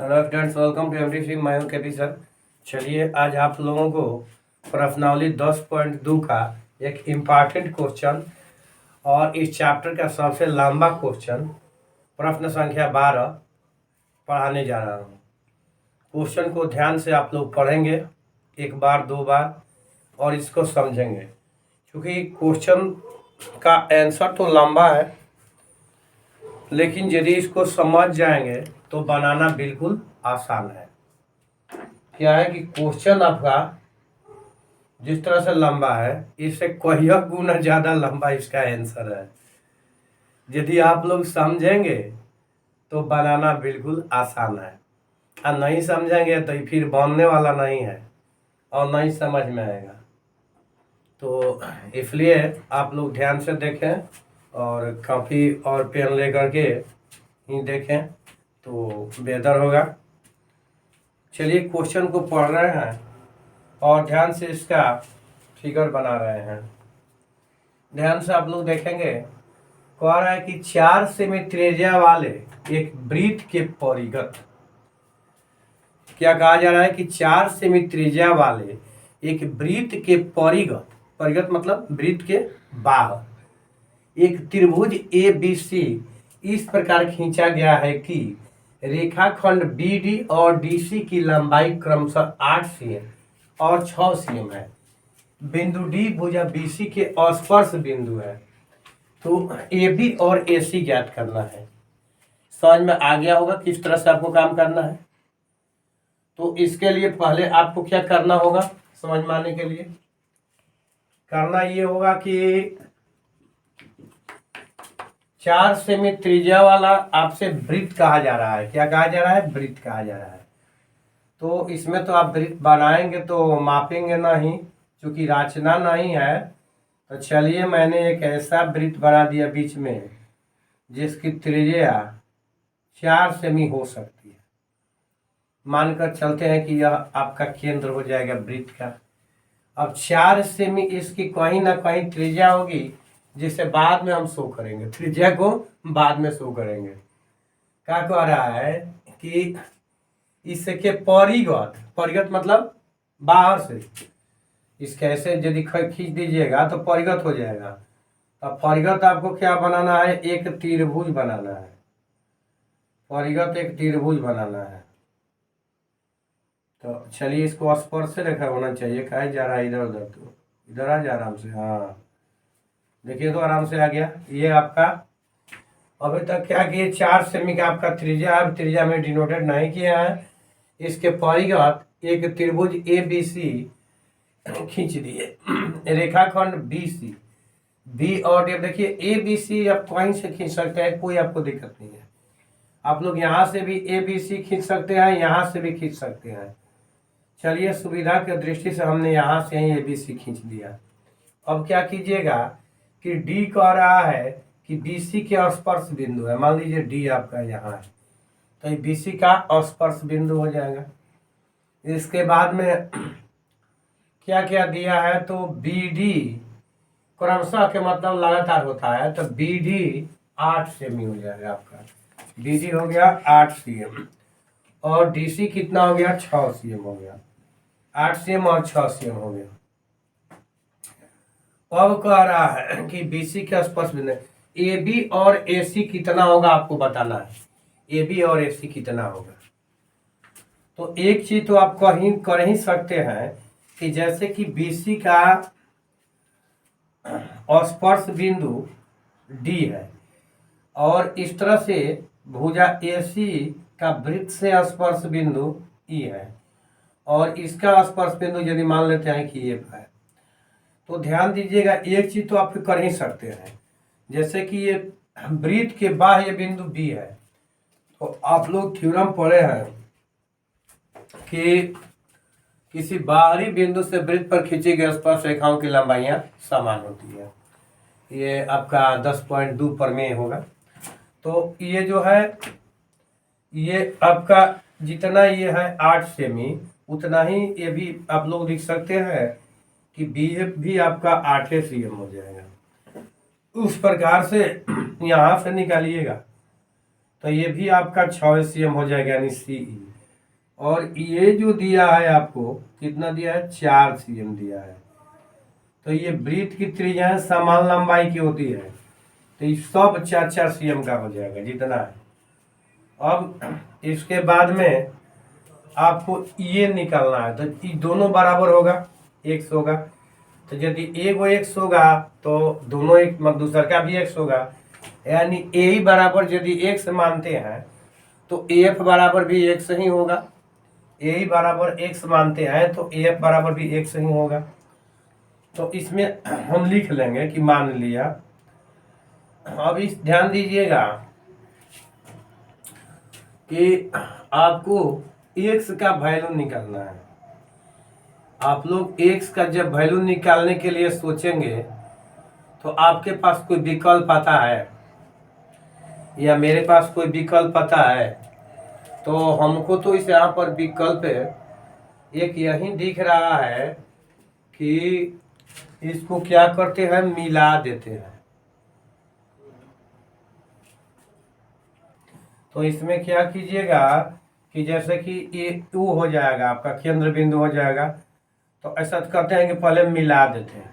Hello friends, welcome to MD. मैं हूं KP sir. चलिए आज आप लोगों को प्रश्नावली 10.2 का एक इम्पॉर्टेंट क्वेश्चन और इस चैप्टर का सबसे लंबा क्वेश्चन प्रश्न संख्या 12 पढ़ाने जा रहा हूं। क्वेश्चन को ध्यान से आप लोग पढ़ेंगे एक बार दो बार और इसको समझेंगे, क्योंकि क्वेश्चन का आंसर तो लंबा है, लेकिन यदि इसको समझ जाएंगे तो बनाना बिल्कुल आसान है। क्या है कि क्वेश्चन आपका जिस तरह से लंबा है, इससे कई गुना ज़्यादा लंबा इसका आंसर है। यदि आप लोग समझेंगे तो बनाना बिल्कुल आसान है, और नहीं समझेंगे तो फिर बनने वाला नहीं है और नहीं समझ में आएगा। तो इसलिए आप लोग ध्यान से देखें और कॉपी और पेन लेकर के ही देखें तो बेहतर होगा। चलिए क्वेश्चन को पढ़ रहे हैं और ध्यान से इसका फिगर बना रहे हैं। ध्यान से आप लोग देखेंगे, कह रहा है कि 4 सेमी त्रिज्या वाले एक वृत्त के परिघत। क्या कहा जा रहा है कि 4 सेमी त्रिज्या वाले एक वृत्त के परिघत, परिघत मतलब वृत्त के बाहर एक त्रिभुज ABC इस प्रकार खींचा गया है कि रेखाखंड BD और DC की लंबाई क्रमशः 8 cm और 6 cm है। बिंदु D भुजा BC के स्पर्श बिंदु है। तो AB और AC ज्ञात करना है। समझ में आ गया होगा किस तरह से आपको काम करना है। तो इसके लिए पहले आपको क्या करना होगा, समझ में आने के लिए करना ये होगा कि 4 सेमी त्रिज्या वाला आपसे वृत्त कहा जा रहा है। क्या कहा जा रहा है? वृत्त कहा जा रहा है। तो इसमें तो आप वृत्त बनाएंगे तो मापेंगे नहीं, क्योंकि रचना नहीं है। तो चलिए मैंने एक ऐसा वृत्त बना दिया बीच में जिसकी त्रिज्या 4 सेमी हो सकती है। मानकर चलते हैं कि यह आपका केंद्र हो जाएगा वृत्त का। अब 4 सेमी इसकी कहीं ना कहीं त्रिज्या होगी, जिसे बाद में हम शो करेंगे, त्रिज्या को बाद में शो करेंगे। क्या कह रहा है कि इसके परिघत, परिघत मतलब बाहर से इसके ऐसे यदि खींच दीजिएगा तो परिघत हो जाएगा। अब परिघत आपको क्या बनाना है? एक त्रिभुज बनाना है। परिघत एक त्रिभुज बनाना है। तो चलिए इसको स्पर्श से रेखा होना चाहिए। कहा जा रहा है इधर उधर, तो इधर आ जा आराम से। हाँ देखिए तो आराम से आ गया। ये आपका अभी तक क्या कि 4 सेमी का आपका त्रिज्या है। त्रिज्या में डिनोटेड नहीं किया है। इसके परिघत एक त्रिभुज ABC खींच दिए। रेखाखंड BC, B और D। देखिए ABC आप कहीं से खींच सकते हैं, कोई आपको दिक्कत नहीं है। आप लोग यहाँ से भी ABC खींच सकते हैं, यहाँ से भी खींच सकते हैं। चलिए सुविधा के दृष्टि से हमने यहाँ से ही ABC खींच दिया। अब क्या कीजिएगा कि D कह रहा है कि BC के स्पर्श बिंदु है। मान लीजिए D आपका यहाँ है, तो ये BC का स्पर्श बिंदु हो जाएगा। इसके बाद में क्या क्या दिया है, तो BD क्रमशः के मतलब लगातार होता है, तो BD 8 सेमी हो जाएगा आपका। BD हो गया 8 cm और DC कितना हो गया? 6 cm हो गया। 8 cm और 6 cm हो गया। अब कह रहा है कि BC के स्पर्श बिंदु AB और AC कितना होगा आपको बताना है। AB और AC कितना होगा? तो एक चीज तो आप कहीं कर ही सकते हैं कि जैसे कि BC का स्पर्श बिंदु D है और इस तरह से भुजा AC का वृत्त से स्पर्श बिंदु E है और इसका स्पर्श बिंदु यदि मान लेते हैं कि F है, तो ध्यान दीजिएगा एक चीज तो आप कर ही सकते हैं। जैसे कि ये वृत्त के बाह्य बिंदु B है, तो आप लोग थ्योरम पढ़े हैं कि किसी बाहरी बिंदु से वृत्त पर खींची गई स्पर्श रेखाओं की लंबाइयां समान होती है। ये आपका 10.2 प्रमेय होगा। तो ये जो है, ये आपका जितना ये है 8 सेमी, उतना ही ये भी आप लोग लिख सकते हैं कि BF भी आपका 8 cm हो जाएगा। उस प्रकार से यहाँ से निकालिएगा तो ये भी आपका 6 cm हो जाएगा, यानी CE। और ये जो दिया है आपको कितना दिया है, 4 cm दिया है। तो ये वृत्त की त्रिज्या समान लंबाई की होती है, तो ये सब 4-4 cm का हो जाएगा जितना है। अब इसके बाद में आपको ये निकालना है, तो ये दोनों बराबर होगा, x होगा। तो यदि एगो x होगा तो दोनों एक दूसरा का भी x होगा, यानी a ही बराबर यदि x मानते हैं तो AF बराबर भी x ही होगा। a ही बराबर x मानते हैं तो AF बराबर भी x ही होगा। तो इसमें हम लिख लेंगे कि मान लिया। अब इस ध्यान दीजिएगा कि आपको x का वैल्यू निकालना है। आप लोग x का जब वैल्यू निकालने के लिए सोचेंगे तो आपके पास कोई विकल्प आता है या मेरे पास कोई विकल्प आता है, तो हमको तो इस यहाँ पर विकल्प एक यही दिख रहा है कि इसको क्या करते हैं, मिला देते हैं। तो इसमें क्या कीजिएगा कि जैसे कि ये U हो जाएगा, आपका केंद्र बिंदु हो जाएगा, तो ऐसा करते हैं कि पहले मिला देते हैं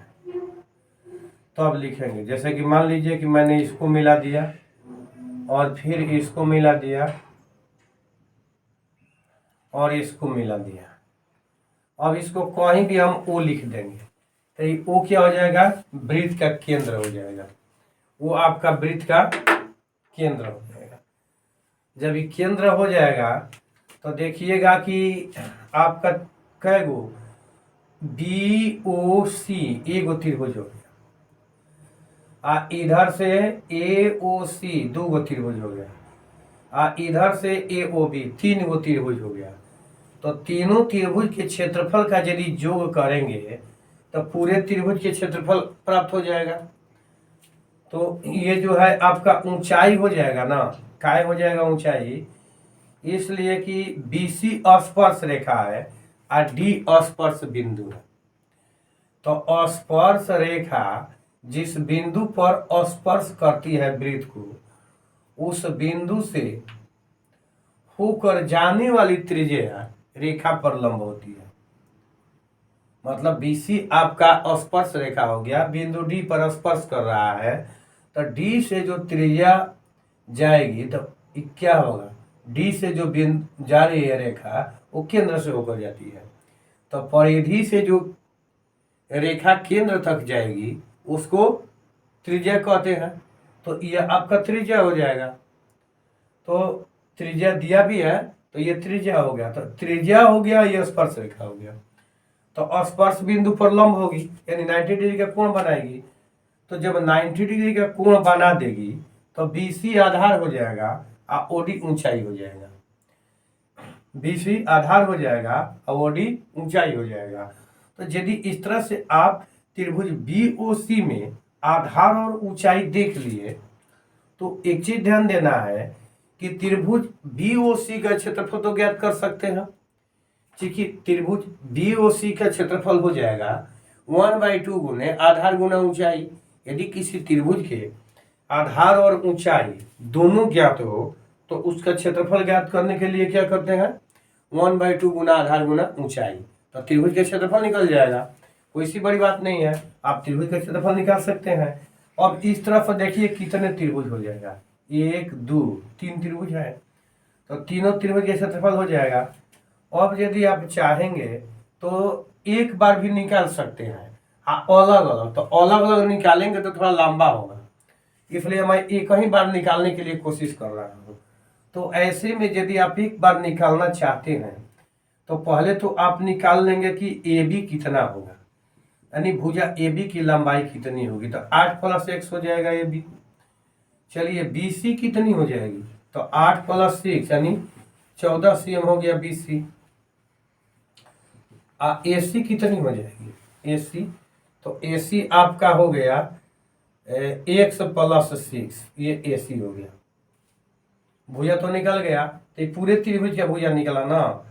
तो अब लिखेंगे। जैसे कि मान लीजिए कि मैंने इसको मिला दिया और फिर इसको मिला दिया और इसको मिला दिया। अब इसको कहीं भी हम O लिख देंगे तो ये O क्या हो जाएगा, वृत्त का केंद्र हो जाएगा। वो आपका वृत्त का केंद्र हो जाएगा। जब ये केंद्र हो जाएगा तो देखिएगा कि आपका कैगो BOC एगो त्रिभुज हो गया, इधर से AOC दो गो त्रिभुज हो गया, इधर से AOB तीन गो त्रिभुज हो गया। तो तीनों त्रिभुज के क्षेत्रफल का यदि योग करेंगे तो पूरे त्रिभुज के क्षेत्रफल प्राप्त हो जाएगा। तो ये जो है आपका ऊंचाई हो जाएगा ना, काय हो जाएगा ऊंचाई, इसलिए कि BC स्पर्श रेखा है और D स्पर्श बिंदु है। तो स्पर्श रेखा जिस बिंदु पर स्पर्श करती है वृत्त को, उस बिंदु से होकर जाने वाली त्रिज्या रेखा पर लंब होती है। मतलब BC आपका स्पर्श रेखा हो गया, बिंदु D पर स्पर्श कर रहा है, तो D से जो त्रिज्या जाएगी तो क्या होगा, D से जो बिंदु जा रही है रेखा वो केंद्र से होकर जाती है, तो परिधि से जो रेखा केंद्र तक जाएगी उसको त्रिज्या कहते हैं। तो यह आपका त्रिज्या हो जाएगा। तो त्रिज्या दिया भी है तो ये त्रिज्या हो गया, तो त्रिज्या हो गया, ये स्पर्श रेखा हो गया। तो स्पर्श बिंदु पर लंब होगी यानी 90 डिग्री का कोण बनाएगी। तो जब 90 डिग्री का कोण बना देगी तो BC आधार हो जाएगा और OD ऊंचाई हो जाएगा। BC आधार हो जाएगा और OD ऊंचाई हो जाएगा। तो यदि इस तरह से आप त्रिभुज BOC में आधार और ऊंचाई देख लिए तो एक चीज ध्यान देना है कि त्रिभुज BOC का क्षेत्रफल तो ज्ञात कर सकते हैं, क्योंकि त्रिभुज BOC का क्षेत्रफल हो जाएगा 1/2 गुने आधार गुना ऊंचाई। यदि किसी त्रिभुज के आधार और ऊंचाई दोनों ज्ञात हो तो उसका क्षेत्रफल ज्ञात करने के लिए क्या करते हैं, 1/2 गुना आधार गुना ऊंचाई, तो त्रिभुज का क्षेत्रफल निकल जाएगा। कोई सी बड़ी बात नहीं है, आप त्रिभुज का क्षेत्रफल निकाल सकते हैं। अब इस तरफ देखिए कितने त्रिभुज हो जाएगा, 1 2 3 त्रिभुज है, तो तीनों त्रिभुज का क्षेत्रफल हो जाएगा। अब यदि आप चाहेंगे तो एक बार भी निकाल सकते हैं अलग अलग, तो अलग अलग निकालेंगे तो थोड़ा लंबा होगा, इसलिए मैं एक ही बार निकालने के लिए कोशिश कर रहा हूँ। तो ऐसे में यदि आप एक बार निकालना चाहते हैं तो पहले तो आप निकाल लेंगे कि AB कितना होगा, यानी भुजा AB की लंबाई कितनी होगी, तो 8 + x हो जाएगा AB। चलिए BC कितनी हो जाएगी, तो 8 + 6 यानी 14 cm हो गया BC। AC कितनी हो जाएगी, AC तो AC आपका हो गया x + 6, ये AC हो गया। भुजा तो निकल गया, तो पूरे त्रिभुज का भुजा निकला ना।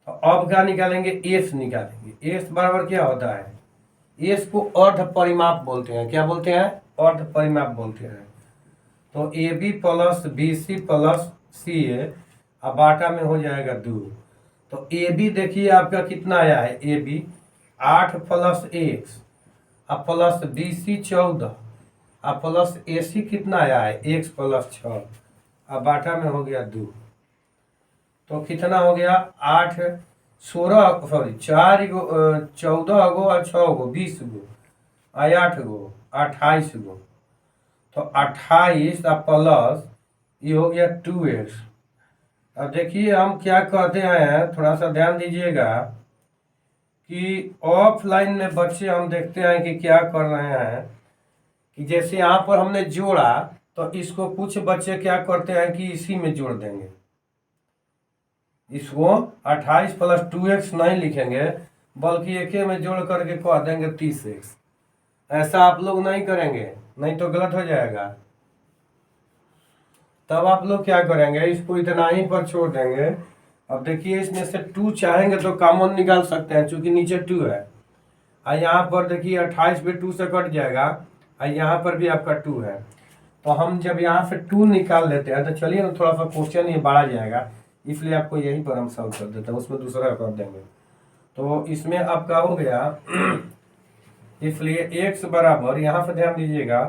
तो अब क्या निकालेंगे, S निकालेंगे। S बराबर क्या होता है, S को अर्ध परिमाप बोलते हैं। क्या बोलते हैं, अर्ध परिमाप बोलते हैं। तो AB + BC + सी है, अब बाटा में हो जाएगा 2। तो ए बी देखिए आपका कितना आया है, ए बी 8 प्लस एक्स, अब प्लस बी सी 14, अब प्लस ए सी कितना आया है, एक्स प्लस 6, अब बाटा में हो गया 2। तो कितना हो गया 8 16 सॉरी 4 गो 14 गो और 6 गो 20 गो 8 गो 28 गो। तो 28 और प्लस ये हो गया 2x। अब देखिए हम क्या कहते हैं, थोड़ा सा ध्यान दीजिएगा कि ऑफलाइन में बच्चे हम देखते हैं कि क्या कर रहे हैं कि जैसे यहाँ पर हमने जोड़ा तो इसको कुछ बच्चे क्या करते हैं कि इसी में जोड़ देंगे, इसको 28 प्लस 2x नहीं लिखेंगे बल्कि एक में जोड़ करके कह देंगे 30x। ऐसा आप लोग नहीं करेंगे, नहीं तो गलत हो जाएगा। तब आप लोग क्या करेंगे, इसको इतना ही पर छोड़ देंगे। अब देखिए इसमें से 2 चाहेंगे तो कॉमन निकाल सकते हैं क्योंकि नीचे 2 है, और यहाँ पर देखिए 28 भी 2 से कट जाएगा, और यहाँ पर भी आपका 2 है। तो हम जब यहाँ से 2 निकाल लेते हैं तो चलिए ना, थोड़ा सा क्वेश्चन ये बढ़ा जाएगा, इसलिए आपको यहीं पर हम सॉल्व कर देते हैं, उसमें दूसरा कर देंगे। तो इसमें आपका हो गया इसलिए x बराबर, यहाँ से ध्यान दीजिएगा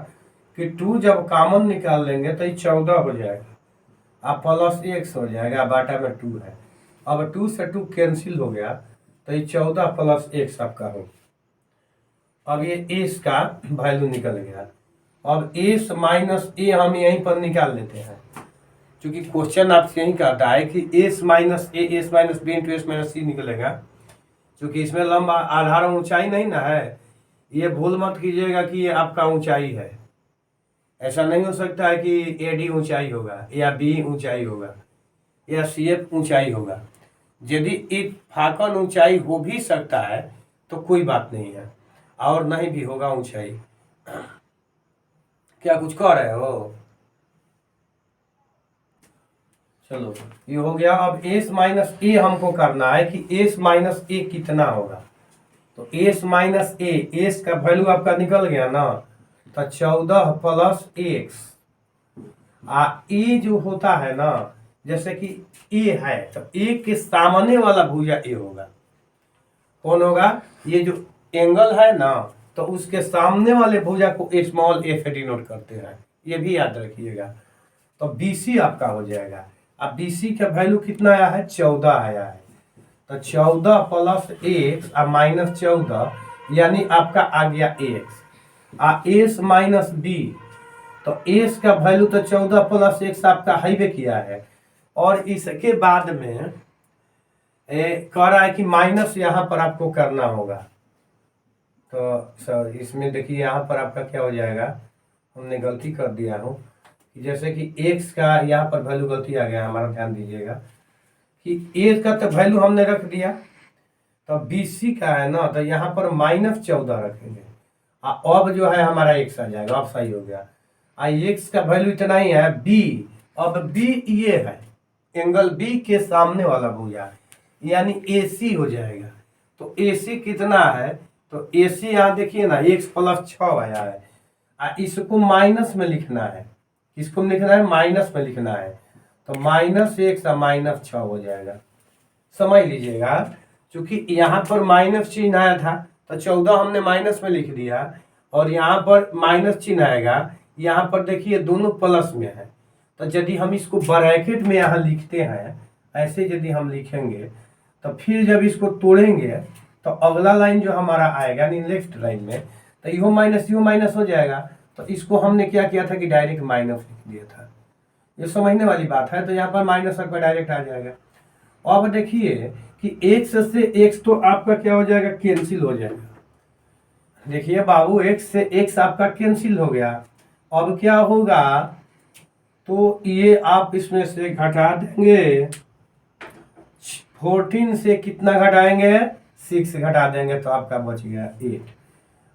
कि 2 जब कॉमन निकाल लेंगे तो ये 14 हो जाएगा, अब प्लस x हो जाएगा, बाटा में 2 है। अब 2 से 2 कैंसिल हो गया तो ये 14 प्लस x आपका हो। अब ये s का वैल्यू निकल गया। अब s माइनस ए हम यहीं पर निकाल लेते हैं, क्योंकि क्वेश्चन आपसे यही कहता है कि s minus A S minus B into S minus C निकलेगा, क्योंकि इसमें लंबा आधार ऊंचाई नहीं ना है। ये भूल मत कीजिएगा कि ये आपका ऊंचाई है, ऐसा नहीं हो सकता है कि ए डी ऊंचाई होगा या बी ऊंचाई होगा या सी एफ ऊंचाई होगा। यदि इत्फाकन ऊंचाई हो भी सकता है तो कोई बात नहीं है, और नहीं भी होगा ऊंचाई। क्या कुछ कह रहे हो? चलो ये हो गया। अब एस माइनस ए हमको करना है कि एस माइनस ए कितना होगा। तो एस माइनस ए, एस का वैल्यू आपका निकल गया ना, तो 14 प्लस एक्स। ए जो होता है ना, जैसे कि ए है तो ए के सामने वाला भुजा ए होगा। कौन होगा? ये जो एंगल है ना, तो उसके सामने वाले भुजा को स्मॉल ए से डिनोट करते हैं, ये भी याद रखिएगा। तो बीसी आपका हो जाएगा। अब बीसी का वैल्यू कितना आया है? 14 आया है। तो 14 प्लस एक्स और माइनस 14 यानी आपका आ गया एक्स। एस माइनस बी, तो एस का वैल्यू तो 14 प्लस एक्स आपका हाईवे किया है, और इसके बाद में कह रहा है कि माइनस यहाँ पर आपको करना होगा। तो सर इसमें देखिए यहाँ पर आपका क्या हो जाएगा, हमने गलती कर दिया हूँ कि जैसे कि एक्स का यहाँ पर वैल्यू गलती आ गया हमारा, ध्यान दीजिएगा कि ए का तो वैल्यू हमने रख दिया, तो बी सी का है ना, तो यहाँ पर माइनस 14 रखेंगे। अब जो है हमारा एक्स आ जाएगा, अब सही हो गया। एक्स का वैल्यू इतना ही है, बी। अब बी ये है एंगल बी के सामने वाला भुजा, यानी ए सी हो जाएगा। तो ए सी कितना है? तो ए सी यहाँ देखिए ना, एक्स प्लस 6 आया है, इसको माइनस में लिखना है। किसको लिखना है? माइनस में लिखना है। तो माइनस एक्स और माइनस 6 हो जाएगा, समझ लीजिएगा। क्योंकि यहाँ पर माइनस चिन्ह आया था तो 14 हमने माइनस में लिख दिया, और यहाँ पर माइनस चिन्ह आएगा, यहाँ पर देखिए दोनों प्लस में है। तो यदि हम इसको ब्रैकेट में यहाँ लिखते हैं, ऐसे यदि हम लिखेंगे, तो फिर जब इसको तोड़ेंगे तो अगला लाइन जो हमारा आएगा यानी नेक्स्ट लाइन में, तो यो माइनस हो जाएगा। तो इसको हमने क्या किया था कि डायरेक्ट माइनस लिख दिया था। ये समझने वाली बात है। तो यहाँ पर माइनस आपका डायरेक्ट आ जाएगा। अब देखिए कि एक्स से एक्स तो आपका क्या हो जाएगा? कैंसिल हो जाएगा। देखिए बाबू, एक्स से एक्स आपका कैंसिल हो गया। अब क्या होगा? तो ये आप इसमें से घटा देंगे, 14 से कितना घटाएंगे? 6 घटा देंगे, तो आपका बच गया 8।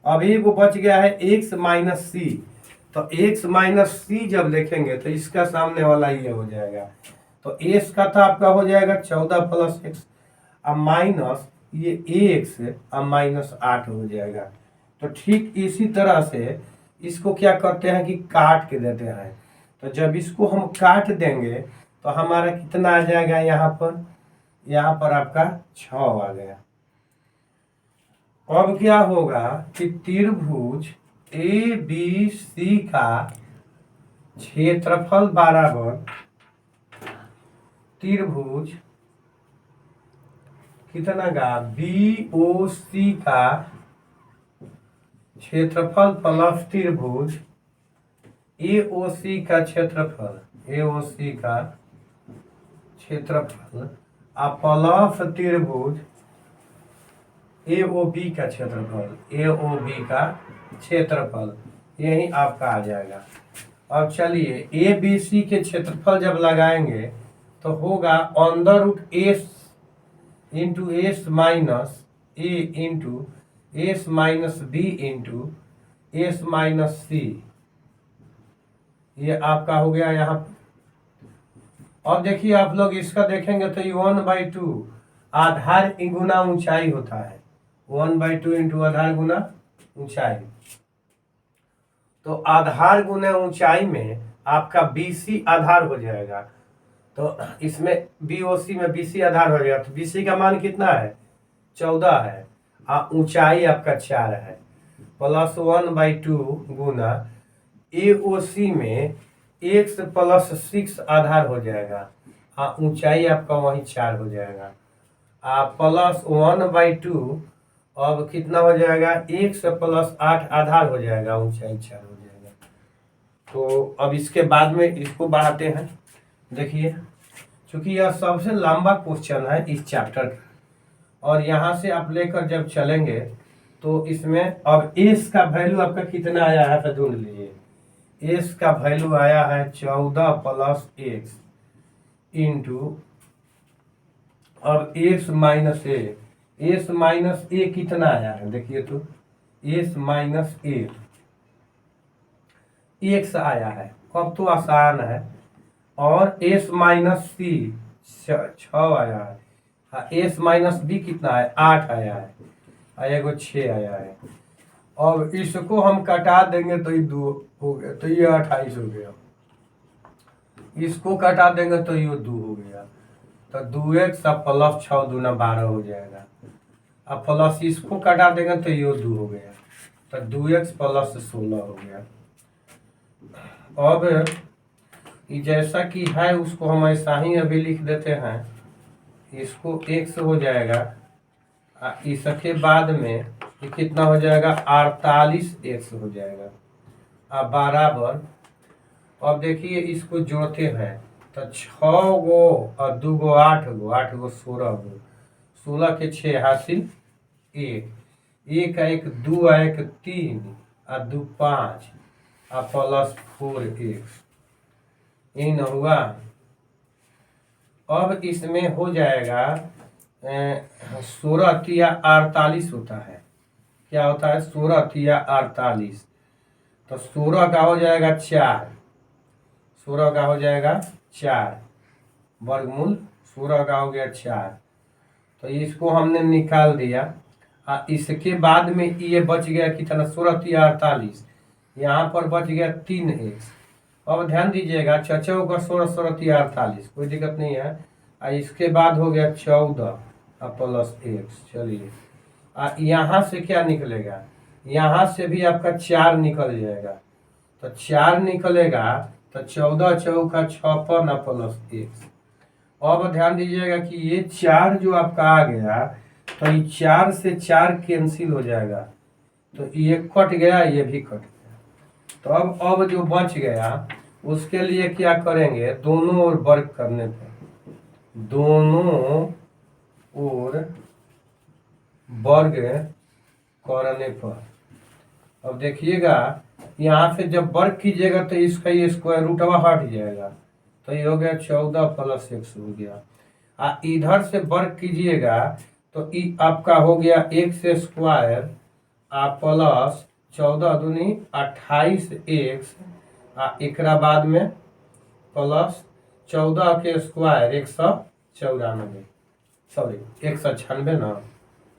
अब ये को बच गया है एक्स माइनस सी। तो एक्स माइनस सी जब लिखेंगे तो इसका सामने वाला ये हो जाएगा। तो एक्स का था आपका हो जाएगा 14 प्लस एक्स, अब माइनस ये एक्स अब माइनस 8 हो जाएगा। तो ठीक इसी तरह से इसको क्या करते हैं कि काट के देते हैं। तो जब इसको हम काट देंगे तो हमारा कितना आ जाएगा यहाँ पर आपका 6 आ गया। अब क्या होगा कि त्रिभुज ए बी सी का क्षेत्रफल बराबर त्रिभुज कितना का बी ओ सी का क्षेत्रफल प्लस त्रिभुज ए ओ सी का क्षेत्रफल आ प्लस त्रिभुज ए ओ बी का क्षेत्रफल यही आपका आ जाएगा। अब चलिए ए बी सी के क्षेत्रफल जब लगाएंगे तो होगा under root S into S minus A into S minus B into S minus C, ये आपका हो गया यहाँ। अब देखिए आप लोग इसका देखेंगे तो ये 1/2 आधार गुना ऊंचाई होता है, 1/2 इंटू आधार गुना ऊंचाई। तो आधार गुना ऊंचाई में आपका बीसी आधार हो जाएगा, तो इसमें बीओसी में बीसी आधार हो जाएगा। तो बीसी का मान कितना है 14 है, ऊंचाई आपका 4 है, प्लस 1/2 गुना एओसी में x प्लस 6 आधार हो जाएगा, ऊंचाई आपका वही 4 हो जाएगा, प्लस 1/2 अब कितना हो जाएगा x प्लस 8 आधार हो जाएगा, ऊंचाई 4 हो जाएगा। तो अब इसके बाद में इसको बढ़ाते हैं। देखिए चूंकि यह सबसे लंबा क्वेश्चन है इस चैप्टर का, और यहाँ से आप लेकर जब चलेंगे तो इसमें अब एस का वैल्यू आपका कितना आया है तो ढूंढ लीजिए। एस का वैल्यू आया है 14 प्लस एक्स इंटू अब एस माइनस ए कितना आया है देखिए, तो एस माइनस ए एक्स आया है, अब तो आसान है। और एस माइनस सी 6 आया है, एस माइनस बी कितना है 8 आया है, एगो 6 आया है। अब इसको हम कटा देंगे तो ये 2 हो गया, तो ये 28 हो गया। इसको कटा देंगे तो ये 2 हो गया, तो 2x प्लस 6 दूना 12 हो जाएगा। अब प्लस इसको कटा देंगे तो ये 2 हो गया, तो 2x प्लस 16 हो गया। अब ये जैसा कि है उसको हम ऐसा ही अभी लिख देते हैं, इसको x हो जाएगा, इसके बाद में ये कितना हो जाएगा 48x हो जाएगा, अब बराबर। अब देखिए इसको जोड़ते हैं तो 6 गो और 2 गो 8 गो 8 गो 16 गो, 16 के 6 हासिल 1 1 2 1 3 और 2 5 और प्लस 4x, ये न हुआ। अब इसमें हो जाएगा 16 तिया 48 होता है, क्या होता है 16 तिया 48, तो 16 का हो जाएगा 4, 16 का हो जाएगा 4 वर्गमूल 16 का हो गया 4, तो इसको हमने निकाल दिया। इसके बाद में ये बच गया कितना 16 तिया 48, यहाँ पर बच गया 3x। अब ध्यान दीजिएगा 6 का 16 16 तिया 48, कोई दिक्कत नहीं है। इसके बाद हो गया 14 प्लस x। चलिए यहाँ से क्या निकलेगा, यहाँ से भी आपका 4 निकल जाएगा, तो 4 निकलेगा तो 14 चौका 56 प्लस x। अब ध्यान दीजिएगा कि ये 4 जो आपका आ गया, तो ये 4 से 4 कैंसिल हो जाएगा, तो ये कट गया, ये भी कट गया। तो अब जो बच गया उसके लिए क्या करेंगे, दोनों ओर वर्ग करने पर, दोनों ओर वर्ग करने पर। अब देखिएगा यहाँ से जब वर्ग कीजिएगा तो इसका ये स्क्वायर रूटवा हट जाएगा, तो ये हो गया 14 प्लस x हो गया। इधर से वर्ग कीजिएगा तो आपका हो गया x स्क्वायर प्लस 14 दूनी 28x, एक बाद में प्लस 14 के स्क्वायर 194, सॉरी 196 ना,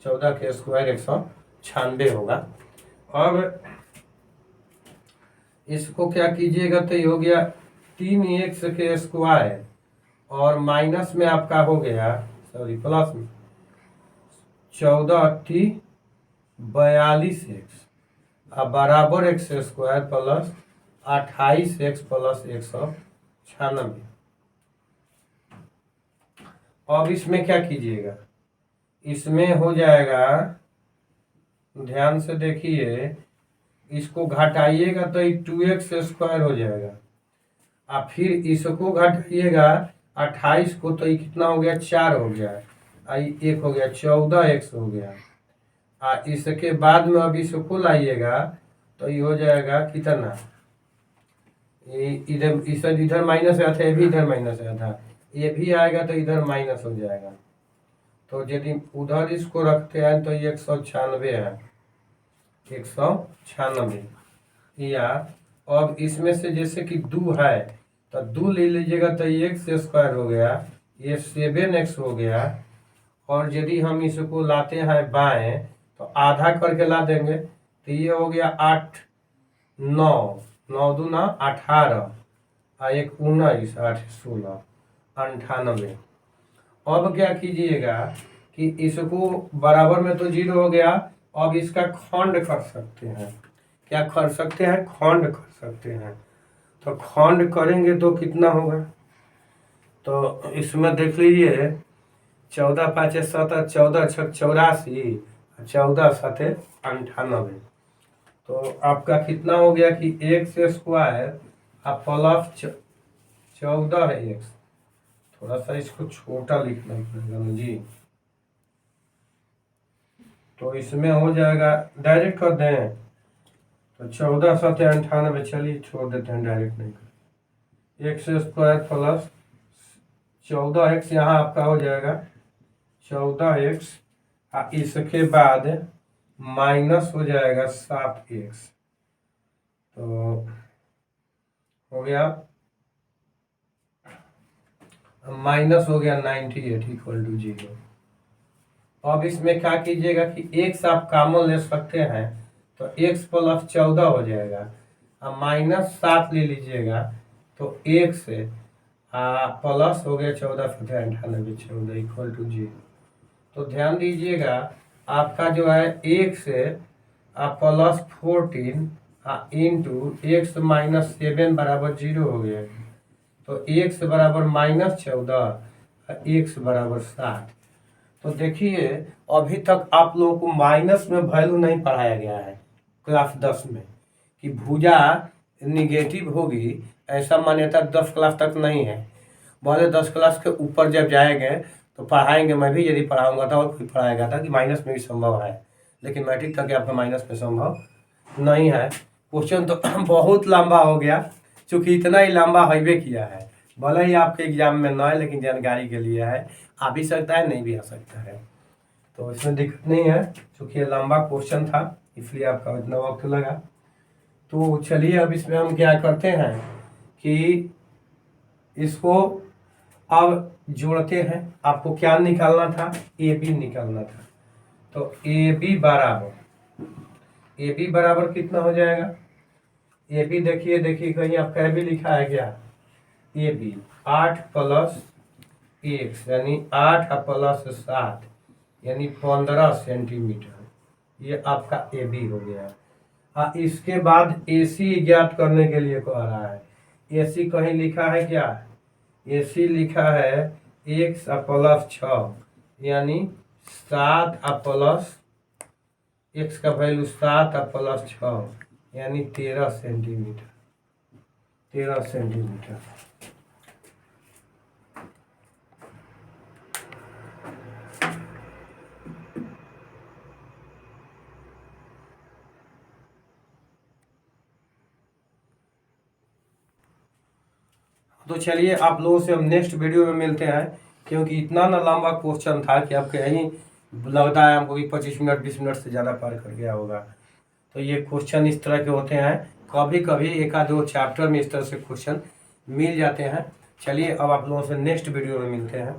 14 के स्क्वायर 196 होगा। अब इसको क्या कीजिएगा तो ये हो गया 3x के स्क्वायर और माइनस में आपका हो गया, सॉरी प्लस में 14×42x अब बराबर x square plus 28x plus 196। अब इसमें क्या कीजिएगा, इसमें हो जाएगा, ध्यान से देखिए, इसको घटाइएगा तो 2x स्क्वायर हो जाएगा, और फिर इसको घटाइएगा 28 को तो ये कितना हो गया, 4 हो गया, एक हो गया 14x हो गया, और इसके बाद में अब इसको लाइएगा तो ये हो जाएगा कितना, इधर इधर माइनस आया था, ये भी इधर माइनस आया था, ये भी आएगा तो इधर माइनस हो जाएगा। तो यदि उधर इसको रखते हैं तो ये 196 है, 196। या अब इसमें से जैसे कि 2 है तो 2 ले लीजिएगा तो ये एक्स स्क्वायर हो गया, ये 7x हो गया, और यदि हम इसको लाते हैं बाएं तो आधा करके ला देंगे तो ये हो गया 8 9 9 दूना 18 और 1 19 8 16 98। अब क्या कीजिएगा कि इसको बराबर में तो 0 हो गया, अब इसका खंड कर सकते हैं, क्या कर सकते हैं, खंड कर सकते हैं। तो खंड करेंगे तो कितना होगा, तो इसमें देख लीजिए 14 5 17 14 6 84 14 7 98। तो आपका कितना हो गया कि एक्स स्क्वायर प्लस 14x, थोड़ा सा इसको छोटा लिखना पड़ेगा जी, तो इसमें हो जाएगा, डायरेक्ट कर दें तो 14 7 98, चलिए छोड़ देते हैं, डायरेक्ट नहीं कर, एक्स स्क्वायर प्लस 14x, यहाँ आपका हो जाएगा 14x, इसके बाद माइनस हो जाएगा 7x, तो हो गया माइनस हो गया 98 इक्वल टू 0। अब इसमें क्या कीजिएगा कि x आप कॉमन ले सकते हैं तो x प्लस 14 हो जाएगा, अब माइनस 7 ले लीजिएगा तो x प्लस हो गया 14 7 98 14 इक्वल टू 0। तो ध्यान दीजिएगा आपका जो है x plus 14 into x minus 7 बराबर 0 हो गया, तो x बराबर माइनस 14 x बराबर 7। तो देखिए अभी तक आप लोगों को माइनस में वैल्यू नहीं पढ़ाया गया है क्लास 10 में, कि भुजा निगेटिव होगी ऐसा मान्यता 10 क्लास तक नहीं है। बोले 10 क्लास के ऊपर जब जाएंगे तो पढ़ाएंगे, मैं भी यदि पढ़ाऊंगा था और कोई पढ़ाएगा था कि माइनस में भी संभव है, लेकिन मैट्रिक तक आपका माइनस में संभव नहीं है। क्वेश्चन तो बहुत लंबा हो गया, चूँकि इतना ही लंबा होबे किया है, भले ही आपके एग्जाम में न है लेकिन जानकारी के लिए है, आ भी सकता है नहीं भी आ सकता है, तो इसमें दिक्कत नहीं है, चूँकि ये लंबा क्वेश्चन था इसलिए आपका इतना वक्त लगा। तो चलिए अब इसमें हम क्या करते हैं कि इसको अब जोड़ते हैं। आपको क्या निकालना था, ए बी निकालना था, तो ए बी बराबर कितना हो जाएगा, ए बी देखिए कहीं आपका ए बी लिखा है क्या, ए बी 8 प्लस x यानी 8 प्लस 7 यानी 15 सेंटीमीटर, ये आपका ए बी हो गया। इसके बाद ए सी ज्ञात करने के लिए कह रहा है, ए सी कहीं लिखा है क्या, ए सी लिखा है x प्लस 6 यानी 7 प्लस x का वैल्यू 7 प्लस 6 यानी 13 सेंटीमीटर, 13 सेंटीमीटर। तो चलिए आप लोगों से हम नेक्स्ट वीडियो में मिलते हैं, क्योंकि इतना ना लंबा क्वेश्चन था कि आपके यहीं लगता है हमको कि 25 मिनट 20 मिनट से ज़्यादा पार कर गया होगा। तो ये क्वेश्चन इस तरह के होते हैं, कभी कभी एक आध दो चैप्टर में इस तरह से क्वेश्चन मिल जाते हैं। चलिए अब आप लोगों से नेक्स्ट वीडियो में मिलते हैं।